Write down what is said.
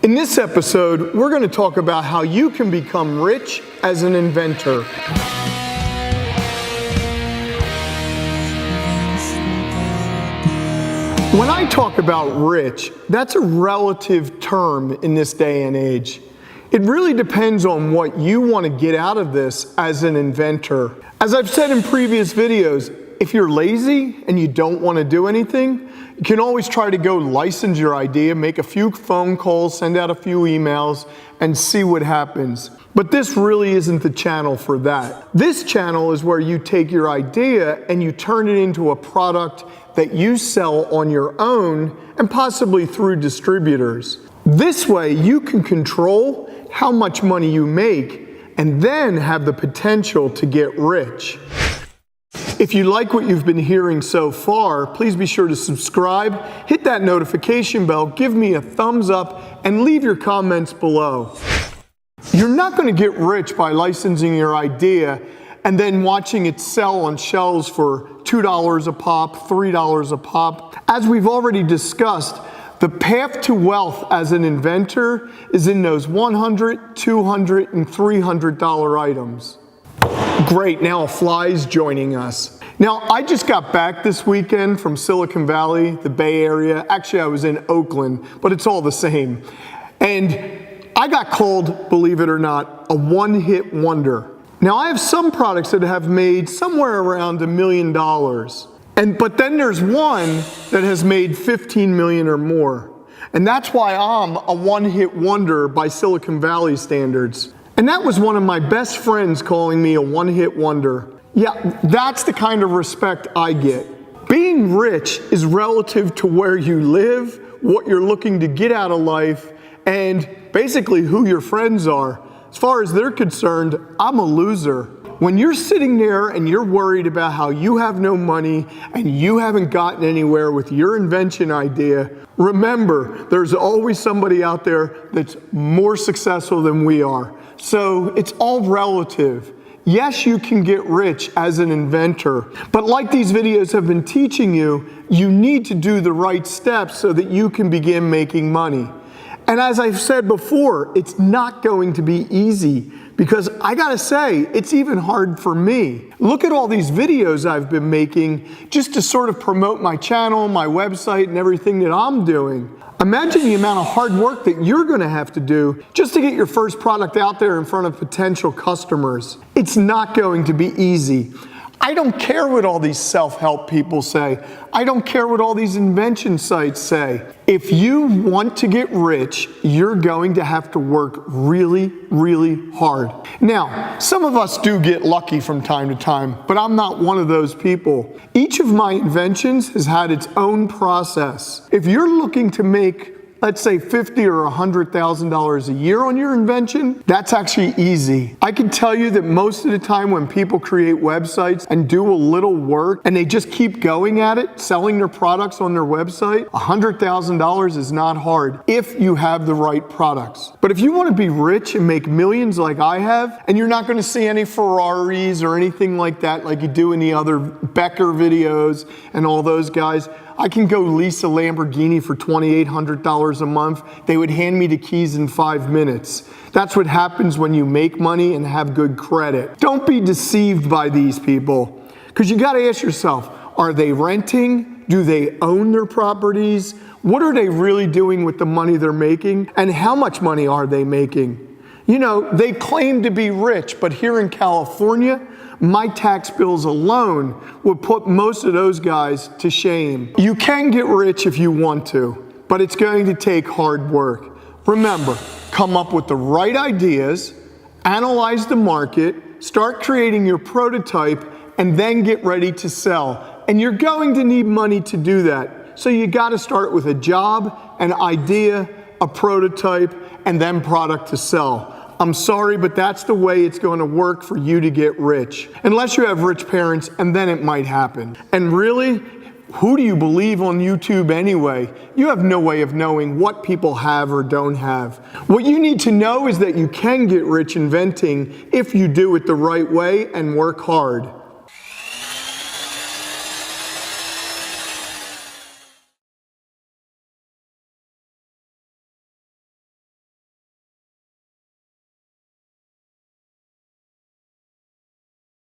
In this episode, we're going to talk about how you can become rich as an inventor. When I talk about rich, that's a relative term in this day and age. It really depends on what you want to get out of this as an inventor. As I've said in previous videos, if you're lazy and you don't want to do anything, you can always try to go license your idea, make a few phone calls, send out a few emails, and see what happens. But this really isn't the channel for that. This channel is where you take your idea and you turn it into a product that you sell on your own and possibly through distributors. This way you can control how much money you make and then have the potential to get rich. If you like what you've been hearing so far, please be sure to subscribe, hit that notification bell, give me a thumbs up, and leave your comments below. You're not going to get rich by licensing your idea and then watching it sell on shelves for $2 a pop, $3 a pop. As we've already discussed, the path to wealth as an inventor is in those $100, $200, and $300 items. Great, now a fly's joining us. Now, I just got back this weekend from Silicon Valley, the Bay Area. Actually, I was in Oakland, but it's all the same. And I got called, believe it or not, a one-hit wonder. Now, I have some products that have made somewhere around $1 million. But then there's one that has made 15 million or more. And that's why I'm a one-hit wonder by Silicon Valley standards. And that was one of my best friends calling me a one-hit wonder. Yeah, that's the kind of respect I get. Being rich is relative to where you live, what you're looking to get out of life, and basically who your friends are. As far as they're concerned, I'm a loser. When you're sitting there and you're worried about how you have no money and you haven't gotten anywhere with your invention idea, remember, there's always somebody out there that's more successful than we are. So it's all relative. Yes, you can get rich as an inventor, but like these videos have been teaching you, you need to do the right steps so that you can begin making money. And as I've said before, it's not going to be easy because I gotta say, it's even hard for me. Look at all these videos I've been making just to sort of promote my channel, my website, and everything that I'm doing. Imagine the amount of hard work that you're gonna have to do just to get your first product out there in front of potential customers. It's not going to be easy. I don't care what all these self-help people say. I don't care what all these invention sites say. If you want to get rich, you're going to have to work really, really hard. Now, some of us do get lucky from time to time, but I'm not one of those people. Each of my inventions has had its own process. If you're looking to make, let's say $50,000 or $100,000 a year on your invention, that's actually easy. I can tell you that most of the time when people create websites and do a little work and they just keep going at it, selling their products on their website, $100,000 is not hard if you have the right products. But if you want to be rich and make millions like I have, and you're not going to see any Ferraris or anything like that like you do in the other Becker videos and all those guys, I can go lease a Lamborghini for $2,800 a month. They would hand me the keys in 5 minutes. That's what happens when you make money and have good credit. Don't be deceived by these people, because you got to ask yourself, are they renting? Do they own their properties? What are they really doing with the money they're making? And how much money are they making? You know, they claim to be rich, but here in California, my tax bills alone would put most of those guys to shame. You can get rich if you want to, but it's going to take hard work. Remember, come up with the right ideas, analyze the market, start creating your prototype, and then get ready to sell. And you're going to need money to do that. So you got to start with a job, an idea, a prototype, and then product to sell. I'm sorry, but that's the way it's going to work for you to get rich. Unless you have rich parents, and then it might happen. And really, who do you believe on YouTube anyway? You have no way of knowing what people have or don't have. What you need to know is that you can get rich inventing if you do it the right way and work hard.